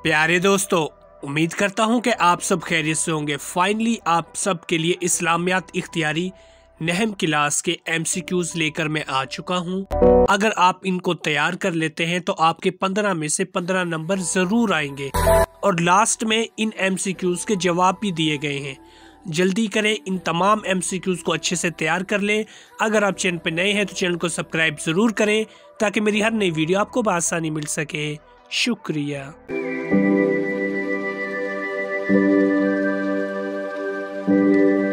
प्यारे दोस्तों, उम्मीद करता हूं कि आप सब खैरियत से होंगे। फाइनली आप सब के लिए इस्लामियात इख्तियारी नहम क्लास के एमसीक्यूज लेकर मैं आ चुका हूं। अगर आप इनको तैयार कर लेते हैं तो आपके 15 में से 15 नंबर ज़रूर आएंगे और लास्ट में इन एमसीक्यूज के जवाब भी दिए गए हैं। जल्दी करें, इन तमाम एमसीक्यूज को अच्छे से तैयार कर लें। अगर आप चैनल पर नए हैं तो चैनल को सब्सक्राइब ज़रूर करें ताकि मेरी हर नई वीडियो आपको बआसानी मिल सके। शुक्रिया। Thank you.